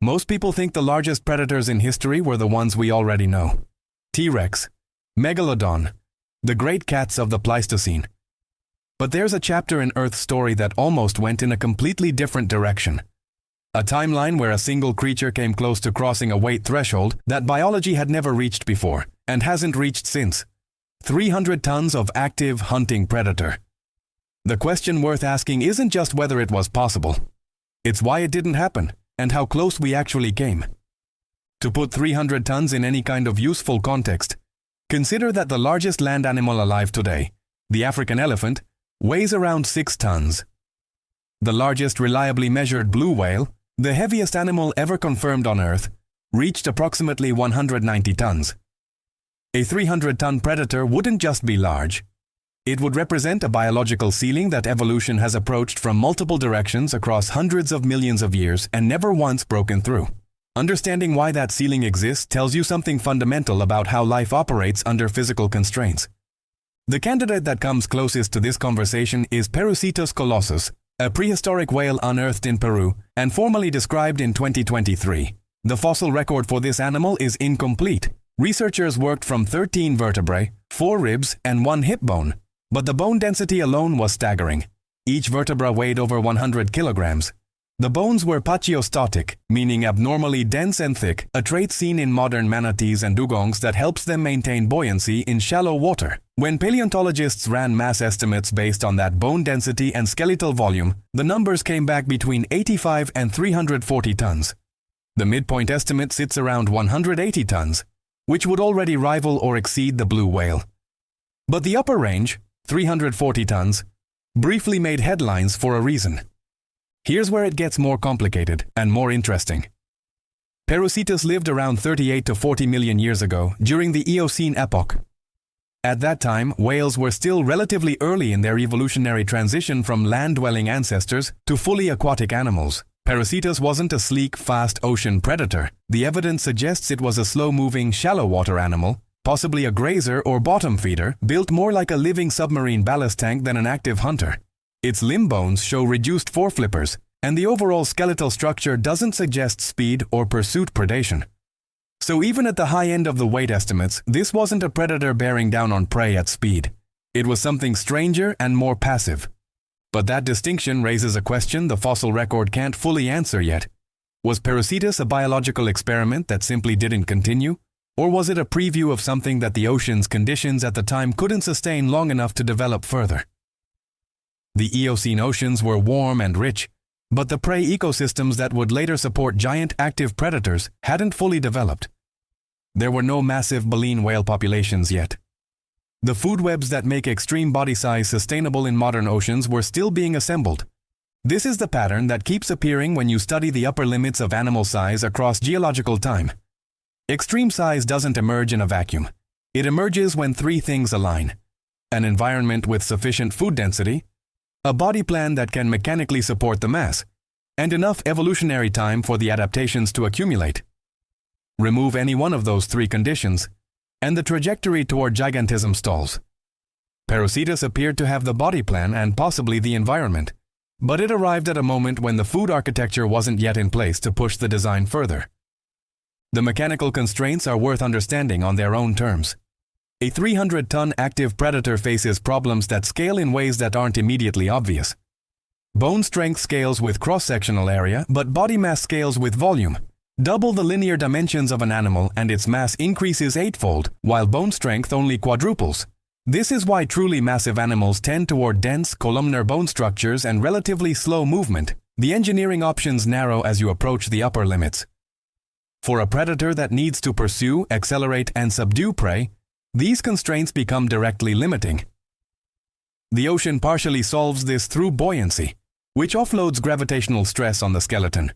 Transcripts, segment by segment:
Most people think the largest predators in history were the ones we already know. T-Rex, Megalodon, the great cats of the Pleistocene. But there's a chapter in Earth's story that almost went in a completely different direction. A timeline where a single creature came close to crossing a weight threshold that biology had never reached before, and hasn't reached since. 300 tons of active hunting predator. The question worth asking isn't just whether it was possible. It's why it didn't happen, and how close we actually came. To put 300 tons in any kind of useful context, consider that the largest land animal alive today, the African elephant, weighs around 6 tons. The largest reliably measured blue whale, the heaviest animal ever confirmed on Earth, reached approximately 190 tons. A 300-ton predator wouldn't just be large. It would represent a biological ceiling that evolution has approached from multiple directions across hundreds of millions of years and never once broken through. Understanding why that ceiling exists tells you something fundamental about how life operates under physical constraints. The candidate that comes closest to this conversation is Perucetus colossus, a prehistoric whale unearthed in Peru and formally described in 2023. The fossil record for this animal is incomplete. Researchers worked from 13 vertebrae, 4 ribs, and 1 hip bone, but the bone density alone was staggering. Each vertebra weighed over 100 kilograms. The bones were pachyostotic, meaning abnormally dense and thick, a trait seen in modern manatees and dugongs that helps them maintain buoyancy in shallow water. When paleontologists ran mass estimates based on that bone density and skeletal volume, the numbers came back between 85 and 340 tons. The midpoint estimate sits around 180 tons, which would already rival or exceed the blue whale. But the upper range, 340 tons, briefly made headlines for a reason. Here's where it gets more complicated and more interesting. Perucetus lived around 38 to 40 million years ago during the Eocene epoch. At that time, whales were still relatively early in their evolutionary transition from land-dwelling ancestors to fully aquatic animals. Perucetus wasn't a sleek, fast ocean predator. The evidence suggests it was a slow-moving, shallow-water animal, possibly a grazer or bottom feeder, built more like a living submarine ballast tank than an active hunter. Its limb bones show reduced foreflippers, and the overall skeletal structure doesn't suggest speed or pursuit predation. So even at the high end of the weight estimates, this wasn't a predator bearing down on prey at speed. It was something stranger and more passive. But that distinction raises a question the fossil record can't fully answer yet. Was Perucetus a biological experiment that simply didn't continue? Or was it a preview of something that the ocean's conditions at the time couldn't sustain long enough to develop further? The Eocene oceans were warm and rich, but the prey ecosystems that would later support giant active predators hadn't fully developed. There were no massive baleen whale populations yet. The food webs that make extreme body size sustainable in modern oceans were still being assembled. This is the pattern that keeps appearing when you study the upper limits of animal size across geological time. Extreme size doesn't emerge in a vacuum. It emerges when 3 things align: an environment with sufficient food density, a body plan that can mechanically support the mass, and enough evolutionary time for the adaptations to accumulate. Remove any one of those 3 conditions, and the trajectory toward gigantism stalls. Perucetus appeared to have the body plan and possibly the environment, but it arrived at a moment when the food architecture wasn't yet in place to push the design further. The mechanical constraints are worth understanding on their own terms. A 300-ton active predator faces problems that scale in ways that aren't immediately obvious. Bone strength scales with cross-sectional area, but body mass scales with volume. Double the linear dimensions of an animal and its mass increases 8-fold, while bone strength only quadruples. This is why truly massive animals tend toward dense, columnar bone structures and relatively slow movement. The engineering options narrow as you approach the upper limits. For a predator that needs to pursue, accelerate, and subdue prey, these constraints become directly limiting. The ocean partially solves this through buoyancy, which offloads gravitational stress on the skeleton.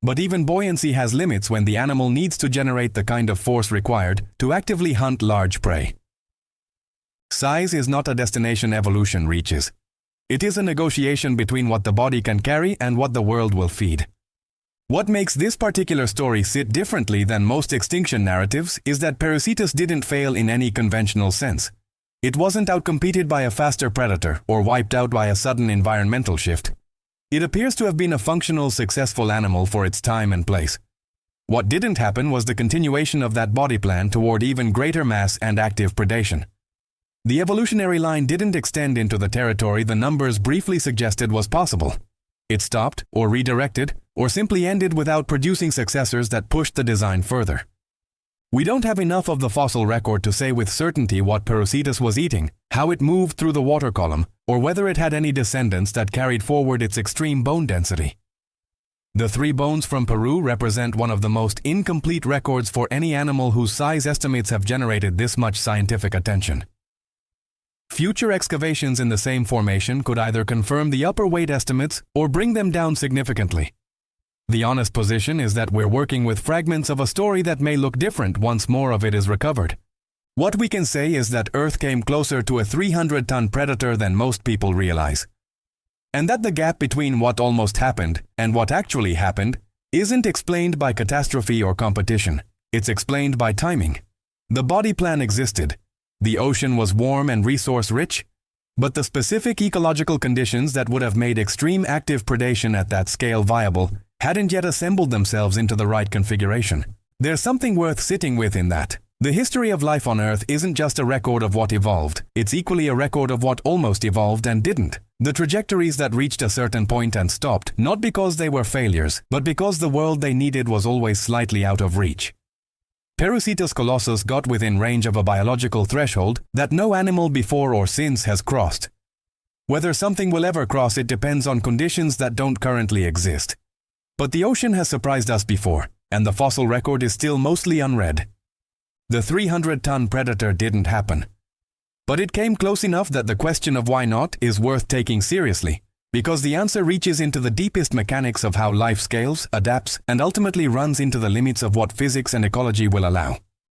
But even buoyancy has limits when the animal needs to generate the kind of force required to actively hunt large prey. Size is not a destination evolution reaches. It is a negotiation between what the body can carry and what the world will feed. What makes this particular story sit differently than most extinction narratives is that Perucetus didn't fail in any conventional sense. It wasn't outcompeted by a faster predator or wiped out by a sudden environmental shift. It appears to have been a functional, successful animal for its time and place. What didn't happen was the continuation of that body plan toward even greater mass and active predation. The evolutionary line didn't extend into the territory the numbers briefly suggested was possible. It stopped, or redirected, or simply ended without producing successors that pushed the design further. We don't have enough of the fossil record to say with certainty what Perucetus was eating, how it moved through the water column, or whether it had any descendants that carried forward its extreme bone density. The 3 bones from Peru represent one of the most incomplete records for any animal whose size estimates have generated this much scientific attention. Future excavations in the same formation could either confirm the upper weight estimates or bring them down significantly. The honest position is that we're working with fragments of a story that may look different once more of it is recovered. What we can say is that Earth came closer to a 300-ton predator than most people realize. And that the gap between what almost happened and what actually happened isn't explained by catastrophe or competition. It's explained by timing. The body plan existed. The ocean was warm and resource-rich, but the specific ecological conditions that would have made extreme active predation at that scale viable hadn't yet assembled themselves into the right configuration. There's something worth sitting with in that. The history of life on Earth isn't just a record of what evolved, it's equally a record of what almost evolved and didn't. The trajectories that reached a certain point and stopped, not because they were failures, but because the world they needed was always slightly out of reach. Perucetus colossus got within range of a biological threshold that no animal before or since has crossed. Whether something will ever cross it depends on conditions that don't currently exist. But the ocean has surprised us before, and the fossil record is still mostly unread. The 300-ton predator didn't happen. But it came close enough that the question of why not is worth taking seriously, because the answer reaches into the deepest mechanics of how life scales, adapts, and ultimately runs into the limits of what physics and ecology will allow.